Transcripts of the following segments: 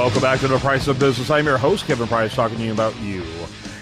Welcome back to The Price of Business. I'm your host, Kevin Price, talking to you about you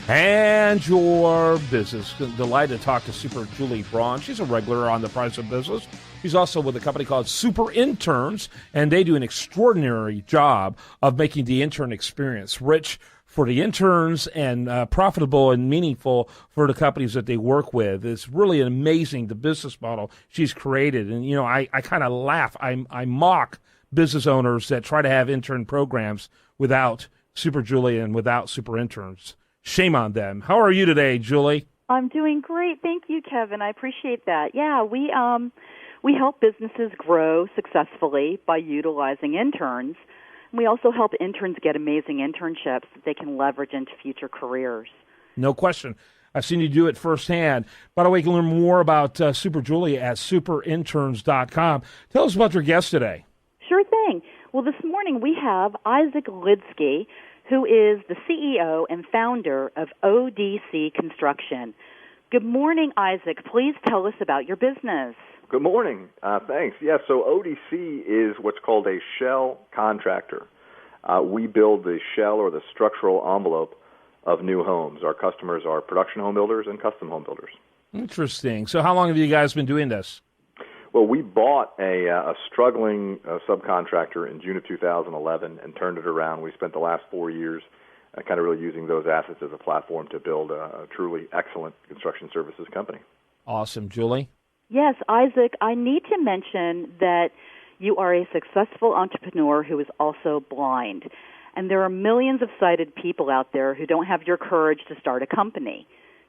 and your business. Delighted to talk to Super Julie Braun. She's a regular on The Price of Business. She's also with a company called Super Interns, and they do an extraordinary job of making the intern experience rich for the interns and profitable and meaningful for the companies that they work with. It's really amazing, the business model she's created. And, you know, I kind of laugh. I mock business owners that try to have intern programs without Super Julie and without Super Interns. Shame on them. How are you today, Julie? I'm doing great. Thank you, Kevin. I appreciate that. Yeah, we help businesses grow successfully by utilizing interns. We also help interns get amazing internships that they can leverage into future careers. No question. I've seen you do it firsthand. By the way, you can learn more about Super Julie at superinterns.com. Tell us about your guest today. Sure thing. Well, this morning we have Isaac Lidsky, who is the CEO and founder of ODC Construction. Good morning, Isaac. Please tell us about your business. Good morning. Thanks. Yeah, so ODC is what's called a shell contractor. We build the shell or the structural envelope of new homes. Our customers are production home builders and custom home builders. Interesting. So how long have you guys been doing this? Well, we bought a struggling subcontractor in June of 2011 and turned it around. We spent the last 4 years kind of really using those assets as a platform to build a truly excellent construction services company. Awesome. Julie? Yes, Isaac, I need to mention that you are a successful entrepreneur who is also blind. And there are millions of sighted people out there who don't have your courage to start a company.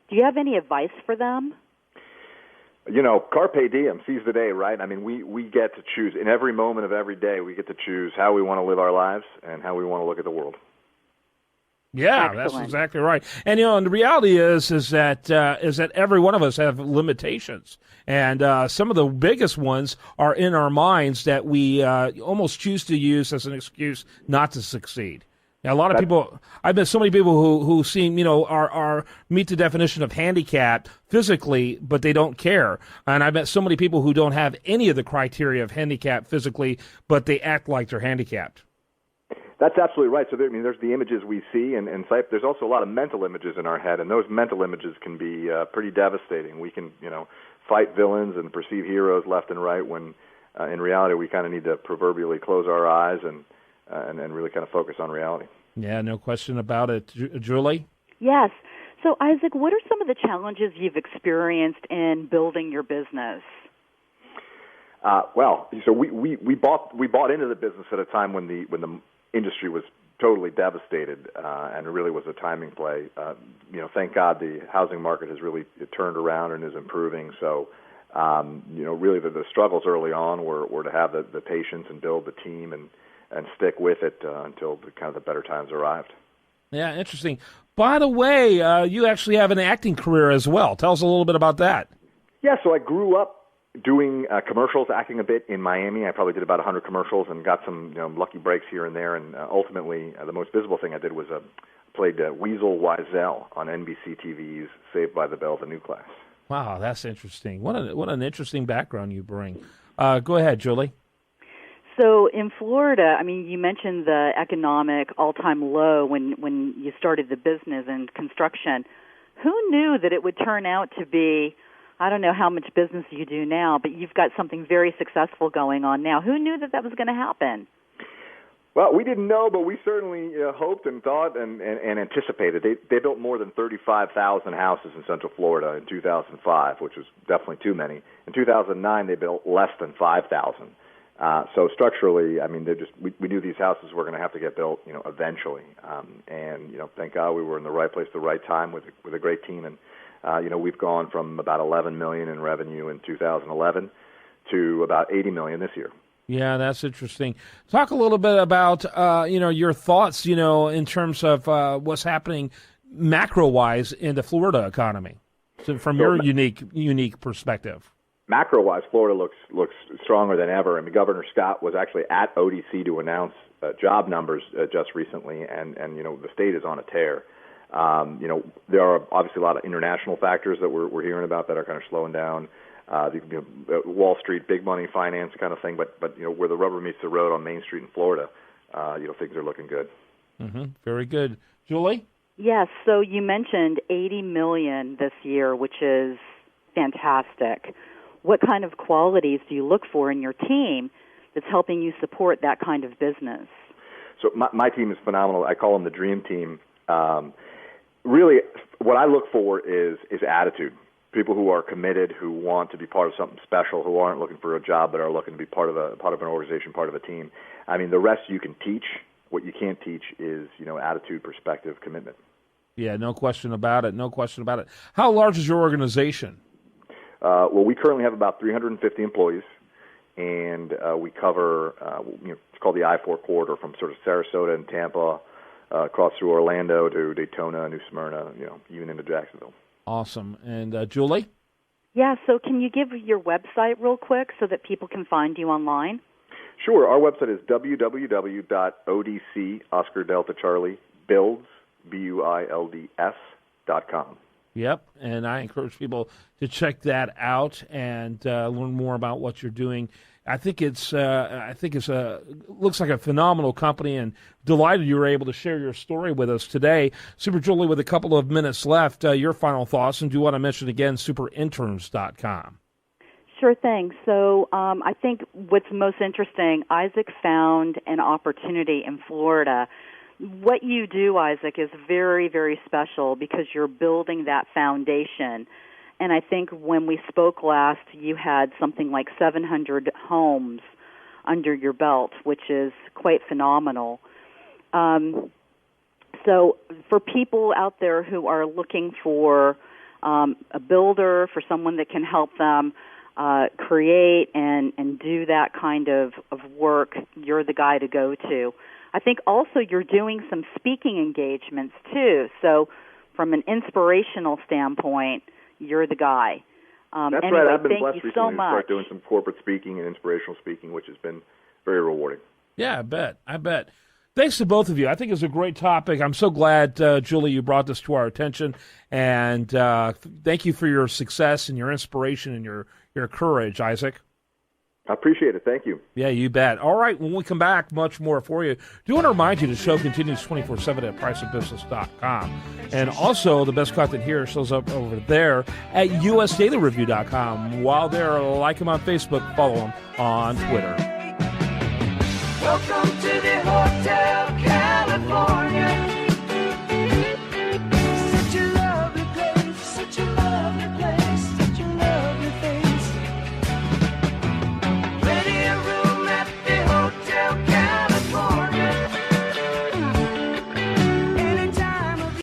Do you have any advice for them? You know, carpe diem, seize the day, right? I mean, we get to choose. In every moment of every day, we get to choose how we want to live our lives and how we want to look at the world. Yeah, Excellent. That's exactly right. And, you know, and the reality is that every one of us have limitations. And some of the biggest ones are in our minds that we almost choose to use as an excuse not to succeed. Now, a lot of people, I've met so many people who seem, you know, are meet the definition of handicapped physically, but they don't care. And I've met so many people who don't have any of the criteria of handicapped physically, but they act like they're handicapped. That's absolutely right. So, there's the images we see, and there's also a lot of mental images in our head, and those mental images can be pretty devastating. We can, you know, fight villains and perceive heroes left and right when, in reality, we kind of need to proverbially close our eyes and really kind of focus on reality. Yeah, no question about it. Julie? Yes. So, Isaac, what are some of the challenges you've experienced in building your business? So we bought into the business at a time when the industry was totally devastated, and it really was a timing play. You know, thank God the housing market has really turned around and is improving. So, you know, really the struggles early on were to have the patience and build the team and stick with it until the better times arrived. Yeah, interesting. By the way, you actually have an acting career as well. Tell us a little bit about that. Yeah, so I grew up doing commercials, acting a bit in Miami. I probably did about 100 commercials and got some lucky breaks here and there. And ultimately, the most visible thing I did was played Weasel Wiesel on NBC TV's Saved by the Bell, The New Class. Wow, that's interesting. What an interesting background you bring. Go ahead, Julie. So in Florida, I mean, you mentioned the economic all-time low when you started the business and construction. Who knew that it would turn out to be, I don't know how much business you do now, but you've got something very successful going on now. Who knew that was going to happen? Well, we didn't know, but we certainly hoped and thought and anticipated. They built more than 35,000 houses in Central Florida in 2005, which was definitely too many. In 2009, they built less than 5,000. So structurally, I mean, we knew these houses were going to have to get built, eventually. And thank God we were in the right place at the right time with a great team. And we've gone from about $11 million in revenue in 2011 to about $80 million this year. Yeah, that's interesting. Talk a little bit about your thoughts, in terms of what's happening macro-wise in the Florida economy, so from your unique perspective. Macro-wise, Florida looks stronger than ever. I mean, Governor Scott was actually at ODC to announce job numbers just recently, and the state is on a tear. There are obviously a lot of international factors that we're hearing about that are kind of slowing down. Wall Street, big money finance kind of thing, but where the rubber meets the road on Main Street in Florida, things are looking good. Mm-hmm. Very good. Julie? Yes, so you mentioned $80 million this year, which is fantastic. What kind of qualities do you look for in your team that's helping you support that kind of business? So my team is phenomenal. I call them the dream team. Really, what I look for is attitude. People who are committed, who want to be part of something special, who aren't looking for a job but are looking to be part of an organization, part of a team. I mean, the rest you can teach. What you can't teach is, attitude, perspective, commitment. Yeah, no question about it. No question about it. How large is your organization? Well, we currently have about 350 employees, and we cover, it's called the I-4 corridor from sort of Sarasota and Tampa, across through Orlando to Daytona, New Smyrna, even into Jacksonville. Awesome. And Julie? Yeah, so can you give your website real quick so that people can find you online? Sure. Our website is www.odc, Oscar Delta Charlie, builds, BUILDS.com. Yep, and I encourage people to check that out and learn more about what you're doing. I think it's looks like a phenomenal company, and delighted you were able to share your story with us today. Super Julie, with a couple of minutes left, your final thoughts, and do you want to mention again superinterns.com? Sure thing. So I think what's most interesting, Isaac found an opportunity in Florida. What you do, Isaac, is very, very special because you're building that foundation. And I think when we spoke last, you had something like 700 homes under your belt, which is quite phenomenal. So for people out there who are looking for a builder, for someone that can help them create and do that kind of work, you're the guy to go to. I think also you're doing some speaking engagements too. So from an inspirational standpoint, you're the guy. That's anyway, right. I've been thank blessed you recently so to much. start doing some corporate speaking and inspirational speaking, which has been very rewarding. Yeah, I bet. Thanks to both of you. I think it's a great topic. I'm so glad, Julie, you brought this to our attention. And thank you for your success and your inspiration and your courage, Isaac. I appreciate it. Thank you. Yeah, you bet. All right, when we come back, much more for you. Do want to remind you the show continues 24/7 at priceofbusiness.com. And also, the best content here shows up over there at usdailyreview.com. While there, like them on Facebook, follow them on Twitter. Welcome to the